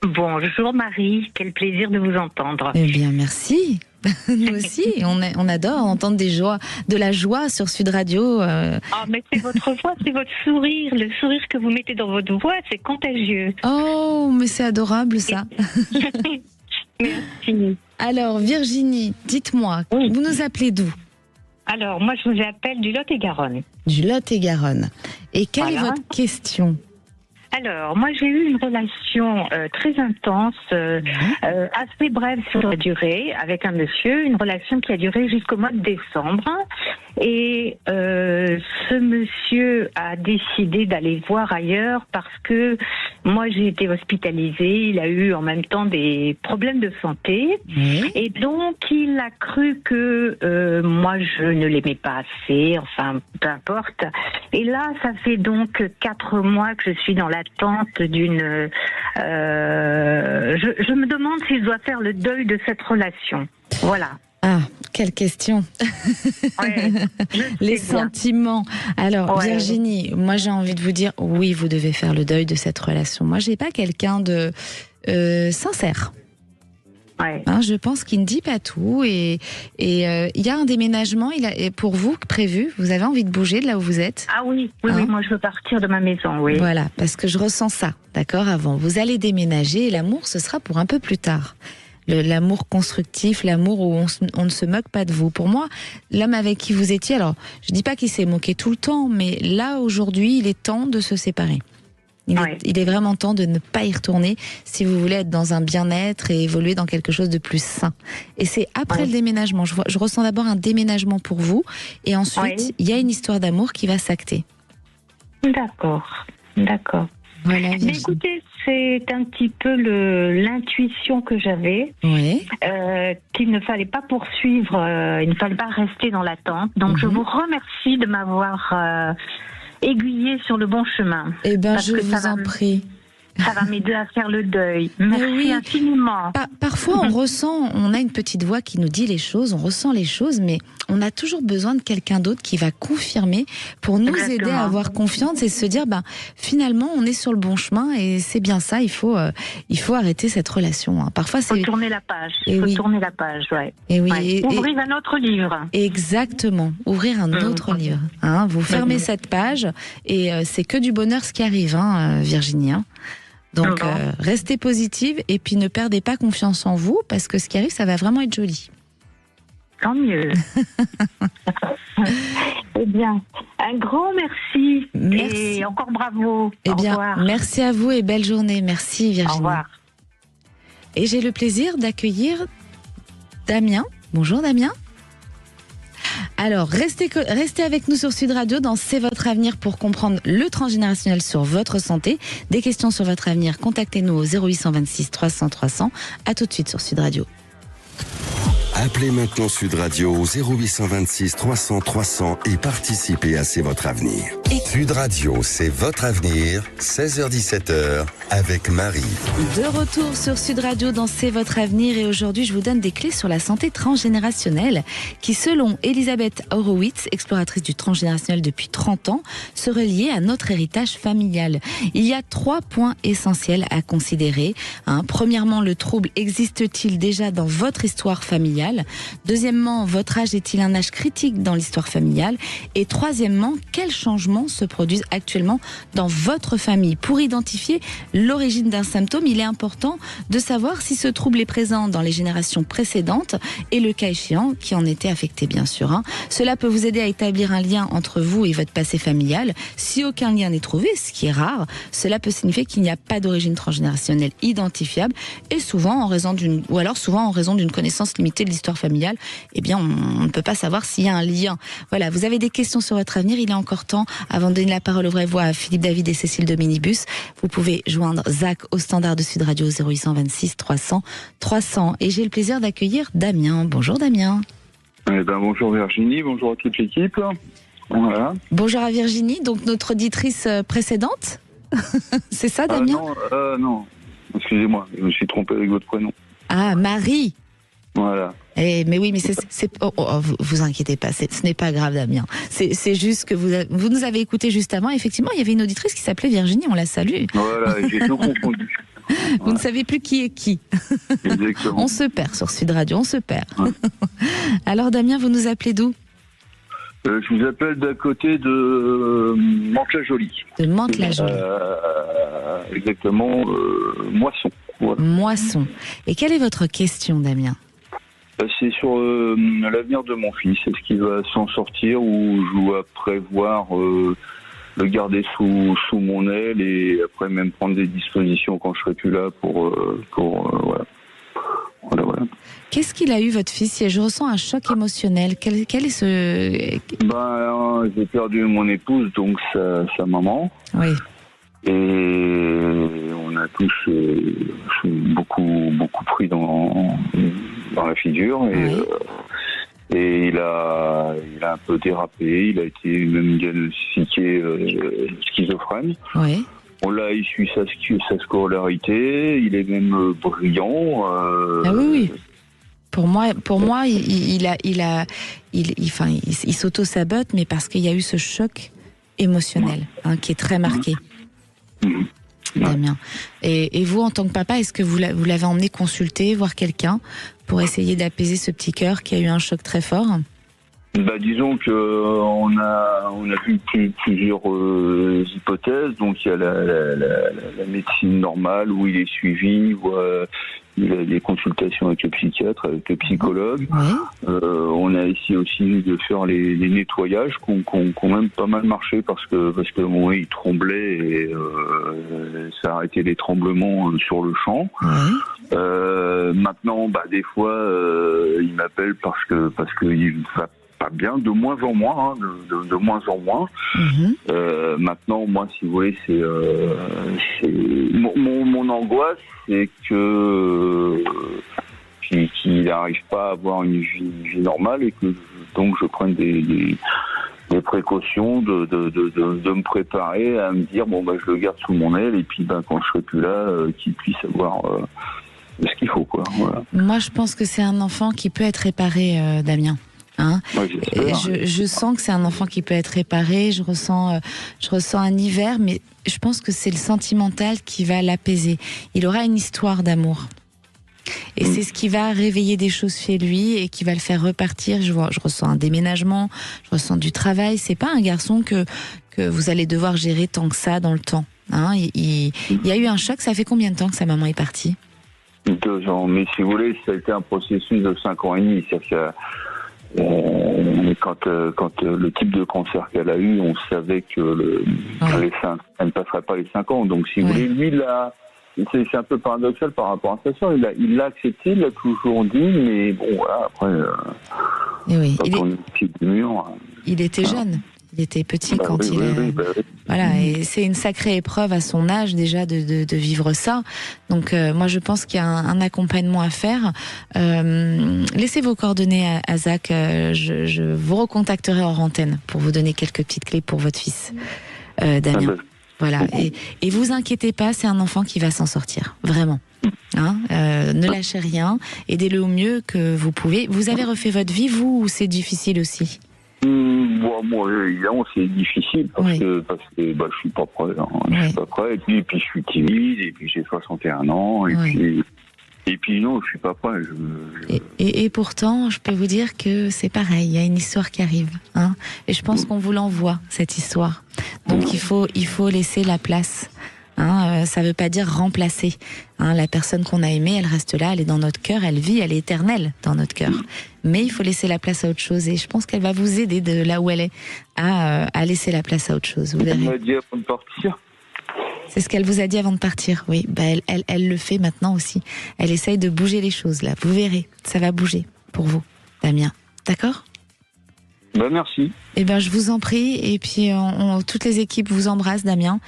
Bonjour Marie, quel plaisir de vous entendre. Eh bien, merci. Nous aussi, on adore entendre de la joie sur Sud Radio. Ah, mais c'est votre voix, c'est votre sourire. Le sourire que vous mettez dans votre voix, c'est contagieux. Oh, mais c'est adorable ça. Merci. Alors Virginie, dites-moi, vous nous appelez d'où? Alors, moi je vous appelle du Lot-et-Garonne. Du Lot-et-Garonne. Et quelle est votre question? Alors, moi j'ai eu une relation très intense, assez brève sur la durée, avec un monsieur, une relation qui a duré jusqu'au mois de décembre. Et ce monsieur a décidé d'aller voir ailleurs parce que moi j'ai été hospitalisée, il a eu en même temps des problèmes de santé. Et donc il a cru que moi je ne l'aimais pas assez, enfin peu importe. Et là ça fait donc 4 mois que je suis dans l'attente d'une... je me demande si je dois faire le deuil de cette relation. Voilà. Ah, quelle question. Ouais, les sentiments. Alors, Virginie, moi j'ai envie de vous dire, oui, vous devez faire le deuil de cette relation. Moi, j'ai pas quelqu'un de sincère. Ouais. Hein, je pense qu'il ne dit pas tout et il y a un déménagement pour vous prévu. Vous avez envie de bouger de là où vous êtes? Ah oui, oui, moi je veux partir de ma maison, oui. Voilà, parce que je ressens ça, d'accord, avant. Vous allez déménager et l'amour, ce sera pour un peu plus tard. L'amour constructif, l'amour où on ne se moque pas de vous. Pour moi, l'homme avec qui vous étiez, alors je dis pas qu'il s'est moqué tout le temps, mais là aujourd'hui, il est temps de se séparer. Il est vraiment temps de ne pas y retourner si vous voulez être dans un bien-être et évoluer dans quelque chose de plus sain. Et c'est après le déménagement. Je ressens d'abord un déménagement pour vous et ensuite, il y a une histoire d'amour qui va s'acter. D'accord. Voilà, mais écoutez, c'est un petit peu l'intuition que j'avais, qu'il ne fallait pas poursuivre, il ne fallait pas rester dans l'attente. Donc je vous remercie de m'avoir aiguillé sur le bon chemin. Eh bien, je vous en prie. Ça va m'aider à faire le deuil. Merci infiniment. Parfois, on a une petite voix qui nous dit les choses, on ressent les choses, mais on a toujours besoin de quelqu'un d'autre qui va confirmer pour nous aider à avoir confiance et se dire, finalement, on est sur le bon chemin et c'est bien ça, il faut arrêter cette relation. Parfois, c'est... Il faut tourner la page. Tourner la page, ouais. Et oui. Ouvrir un autre livre. Exactement. Ouvrir un autre livre. Vous fermez cette page et c'est que du bonheur ce qui arrive, Virginie. Donc, restez positive et puis ne perdez pas confiance en vous parce que ce qui arrive, ça va vraiment être joli. Tant mieux. Eh bien, un grand merci. Et encore bravo. Au revoir. Merci à vous et belle journée. Merci Virginie. Au revoir. Et j'ai le plaisir d'accueillir Damien. Bonjour Damien. Alors, restez avec nous sur Sud Radio dans C'est votre avenir pour comprendre le transgénérationnel sur votre santé. Des questions sur votre avenir, contactez-nous au 0826 300 300. À tout de suite sur Sud Radio. Appelez maintenant Sud Radio au 0826 300 300 et participez à C'est votre avenir. Sud Radio, c'est votre avenir, 16h-17h, avec Marie. De retour sur Sud Radio dans C'est votre avenir et aujourd'hui je vous donne des clés sur la santé transgénérationnelle qui, selon Elisabeth Horowitz, exploratrice du transgénérationnel depuis 30 ans, serait liée à notre héritage familial. Il y a 3 points essentiels à considérer. Premièrement, le trouble existe-t-il déjà dans votre histoire familiale ? Deuxièmement, votre âge est-il un âge critique dans l'histoire familiale ? Et troisièmement, quels changements se produisent actuellement dans votre famille ? Pour identifier l'origine d'un symptôme, il est important de savoir si ce trouble est présent dans les générations précédentes et le cas échéant qui en était affecté, bien sûr. Cela peut vous aider à établir un lien entre vous et votre passé familial. Si aucun lien n'est trouvé, ce qui est rare, cela peut signifier qu'il n'y a pas d'origine transgénérationnelle identifiable et souvent en raison d'une connaissance limitée de l'histoire familiale, on ne peut pas savoir s'il y a un lien. Voilà, vous avez des questions sur votre avenir, il est encore temps. Avant de donner la parole aux vraies voix à Philippe David et Cécile de Minibus, vous pouvez joindre Zach au standard de Sud Radio 0826 300 300. Et j'ai le plaisir d'accueillir Damien. Bonjour Damien. Bonjour Virginie, bonjour à toute l'équipe. Voilà. Bonjour à Virginie, donc notre auditrice précédente. C'est ça Damien ? Non, excusez-moi, je me suis trompé avec votre prénom. Ah, Marie. Voilà. Mais oui, mais vous inquiétez pas, ce n'est pas grave Damien. C'est juste que vous nous avez écouté juste avant. Effectivement, il y avait une auditrice qui s'appelait Virginie, on la salue. Voilà, j'ai tout confondu. Vous ne savez plus qui est qui. Exactement. On se perd sur Sud Radio, on se perd. Ouais. Alors Damien, vous nous appelez d'où ? Je vous appelle d'à côté de Mantes-la-Jolie. De Mantes-la-Jolie. Exactement, Moisson. Voilà. Moisson. Et quelle est votre question, Damien ? C'est sur l'avenir de mon fils. Est-ce qu'il va s'en sortir ou je dois prévoir le garder sous mon aile et après même prendre des dispositions quand je serai plus là pour voilà. Voilà. Qu'est-ce qu'il a eu, votre fils ? Je ressens un choc émotionnel. Quel est ce... j'ai perdu mon épouse, donc sa maman. Oui. Et on a tous beaucoup pris dans la figure. Et il a un peu dérapé. Il a été même diagnostiqué schizophrène. Oui. On l'a issu sa scolarité. Il est même brillant. Ah oui. Pour moi, il s'auto-sabote, mais parce qu'il y a eu ce choc émotionnel qui est très marqué. Damien. Et vous, en tant que papa, est-ce que vous l'avez emmené consulter, voir quelqu'un pour essayer d'apaiser ce petit cœur qui a eu un choc très fort ? Disons que on a vu plusieurs hypothèses. Donc il y a la médecine normale où il est suivi, où il a des consultations avec le psychiatre, avec le psychologue. Oui. On a essayé aussi de faire les nettoyages qui ont même pas mal marché parce que il tremblait et ça a arrêté les tremblements sur le champ. Oui. Maintenant, des fois, il m'appelle parce que il va pas bien, de moins en moins, de moins en moins. Mm-hmm. Maintenant, moi, si vous voulez, c'est mon angoisse, c'est qu'il n'arrive pas à avoir une vie normale et que donc je prenne des précautions de me préparer à me dire je le garde sous mon aile et puis quand je serai plus là, qu'il puisse avoir ce qu'il faut, quoi. Voilà. Moi, je pense que c'est un enfant qui peut être réparé, Damien. Hein, je sens que c'est un enfant qui peut être réparé. Je ressens un hiver, mais je pense que c'est le sentimental qui va l'apaiser. Il aura une histoire d'amour. Et c'est ce qui va réveiller des choses chez lui et qui va le faire repartir. Je ressens un déménagement, je ressens du travail. C'est pas un garçon que vous allez devoir gérer tant que ça dans le temps. Hein, il y a eu un choc. Ça fait combien de temps que sa maman est partie ? 2 ans. Mais si vous voulez, ça a été un processus de 5 ans et demi. C'est-à-dire quand le type de cancer qu'elle a eu, on savait que elle ne passerait pas les 5 ans. Donc si vous voulez, lui, là, c'est un peu paradoxal par rapport à sa soeur. Il l'a accepté, il l'a toujours dit, mais bon, voilà, après, quand on est au pied du mur... Il était jeune. Il était petit quand Voilà, et c'est une sacrée épreuve à son âge déjà de vivre ça. Donc moi je pense qu'il y a un accompagnement à faire. Laissez vos coordonnées à Zach. Je vous recontacterai hors antenne pour vous donner quelques petites clés pour votre fils, Damien. Voilà, et vous inquiétez pas, c'est un enfant qui va s'en sortir, vraiment. Hein, ne lâchez rien, aidez-le au mieux que vous pouvez. Vous avez refait votre vie, vous, ou c'est difficile aussi ? Moi, évidemment, c'est difficile parce que je suis pas prêt. Je suis pas prêt. Et puis je suis timide. Et puis j'ai 61 ans. Et puis non, je suis pas prêt. Et pourtant, je peux vous dire que c'est pareil. Il y a une histoire qui arrive. Hein, et je pense qu'on vous l'envoie, cette histoire. Donc il faut laisser la place. Hein, ça veut pas dire remplacer. Hein, la personne qu'on a aimée, elle reste là, elle est dans notre cœur, elle vit, elle est éternelle dans notre cœur. Mais il faut laisser la place à autre chose. Et je pense qu'elle va vous aider de là où elle est à laisser la place à autre chose. Vous elle m'a dit avant de partir. C'est ce qu'elle vous a dit avant de partir. Oui, elle le fait maintenant aussi. Elle essaye de bouger les choses là. Vous verrez, ça va bouger pour vous, Damien. D'accord ? Merci. Eh ben, je vous en prie. Et puis, toutes les équipes vous embrassent, Damien.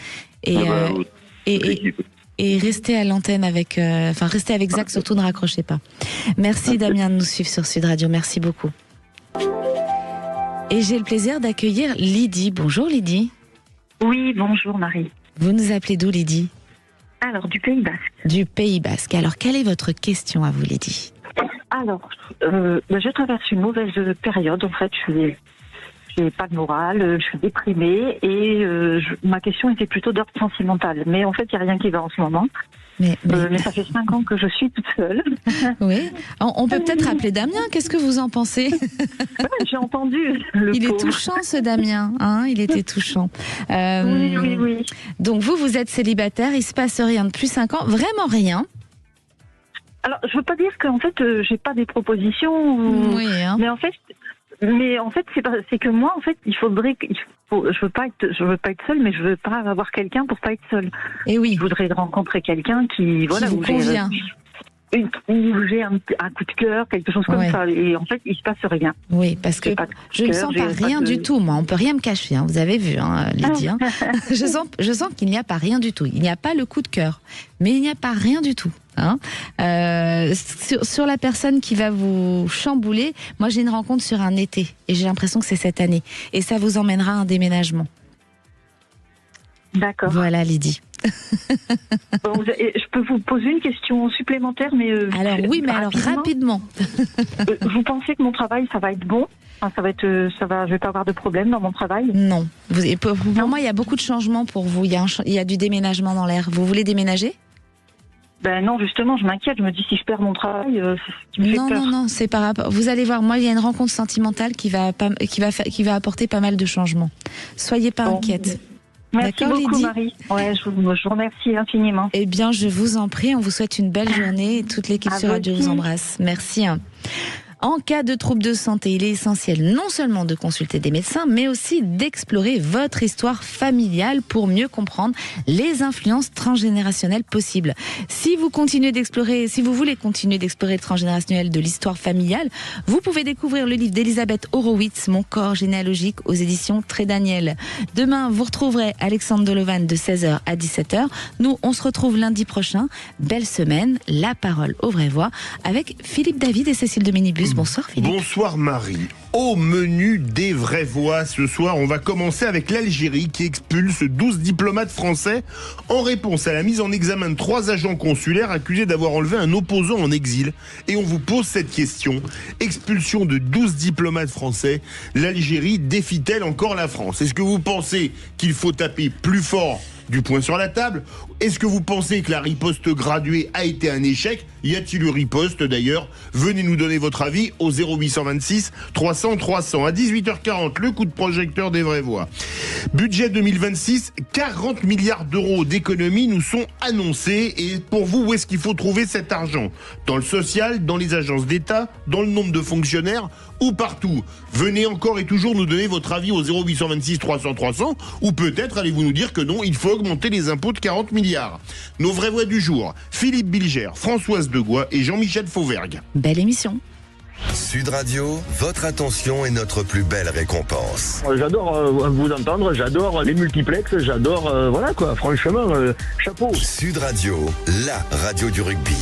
Et restez à l'antenne restez avec Zach, surtout ne raccrochez pas. Merci Damien de nous suivre sur Sud Radio, merci beaucoup. Et j'ai le plaisir d'accueillir Lydie. Bonjour Lydie. Oui, bonjour Marie. Vous nous appelez d'où Lydie ? Alors, du Pays Basque. Du Pays Basque. Alors, quelle est votre question à vous Lydie ? Alors, je traverse une mauvaise période, en fait, j'ai pas de morale, je suis déprimée et ma question était plutôt d'ordre sentimental. Mais en fait, il n'y a rien qui va en ce moment. Mais ça fait 5 ans que je suis toute seule. Oui. On peut peut-être appeler Damien. Qu'est-ce que vous en pensez ? J'ai entendu. Il est touchant, ce Damien. Hein, il était touchant. Oui. Donc vous êtes célibataire. Il se passe rien depuis 5 ans. Vraiment rien. Alors, je veux pas dire qu'en fait, j'ai pas des propositions. Oui. Hein. Mais en fait, c'est que moi, en fait, je veux pas être seule, mais je veux pas avoir quelqu'un pour pas être seule. Et oui. Je voudrais rencontrer quelqu'un qui vous convient. Où j'ai un coup de cœur, quelque chose comme ça. Et en fait, il se passe rien. Oui, parce que je ne sens pas rien du tout. Moi, on peut rien me cacher. Hein. Vous avez vu, Lydie. Hein. je sens qu'il n'y a pas rien du tout. Il n'y a pas le coup de cœur, mais il n'y a pas rien du tout. Hein. Sur la personne qui va vous chambouler, moi j'ai une rencontre sur un été et j'ai l'impression que c'est cette année et ça vous emmènera à un déménagement. D'accord. Voilà Lydie. Je peux vous poser une question supplémentaire, mais rapidement. Vous pensez que mon travail ça va être bon? Je vais pas avoir de problème dans mon travail? Non. Pour moi il y a beaucoup de changements pour vous. Il y a du déménagement dans l'air. Vous voulez déménager? Non, justement, je m'inquiète. Je me dis si je perds mon travail, c'est ce qui me fait peur. Non, c'est par rapport. Vous allez voir, moi, il y a une rencontre sentimentale qui va apporter pas mal de changements. Soyez pas inquiète. Merci beaucoup, Lydie. Marie. Ouais, je vous remercie infiniment. Eh bien, je vous en prie. On vous souhaite une belle journée et toute l'équipe sur Radio vous embrasse. Merci. En cas de troubles de santé, il est essentiel non seulement de consulter des médecins, mais aussi d'explorer votre histoire familiale pour mieux comprendre les influences transgénérationnelles possibles. Si vous voulez continuer d'explorer le transgénérationnel de l'histoire familiale, vous pouvez découvrir le livre d'Elisabeth Horowitz, Mon corps généalogique, aux éditions Trédaniel. Demain, vous retrouverez Alexandre Dolovan de 16h à 17h. Nous, on se retrouve lundi prochain. Belle semaine, la parole aux vraies voix avec Philippe David et Cécile de Minibus. plus. Bonsoir Philippe. Bonsoir Marie. Au menu des vraies voix ce soir, on va commencer avec l'Algérie qui expulse 12 diplomates français en réponse à la mise en examen de 3 agents consulaires accusés d'avoir enlevé un opposant en exil. Et on vous pose cette question. Expulsion de 12 diplomates français, l'Algérie défie-t-elle encore la France? Est-ce que vous pensez qu'il faut taper plus fort du poing sur la table? Est-ce que vous pensez que la riposte graduée a été un échec? Y a-t-il eu riposte d'ailleurs? Venez nous donner votre avis au 0826 300 300. À 18h40, le coup de projecteur des vraies voix. Budget 2026, 40 milliards d'euros d'économies nous sont annoncés. Et pour vous, où est-ce qu'il faut trouver cet argent? Dans le social, dans les agences d'État, dans le nombre de fonctionnaires ou partout? Venez encore et toujours nous donner votre avis au 0826 300 300. Ou peut-être allez-vous nous dire que non, il faut augmenter les impôts de 40 milliards. Nos vraies voix du jour, Philippe Bilger, Françoise Degois et Jean-Michel Fauvergue. Belle émission. Sud Radio, votre attention est notre plus belle récompense. J'adore vous entendre, j'adore les multiplexes, j'adore, voilà quoi, franchement, chapeau. Sud Radio, la radio du rugby.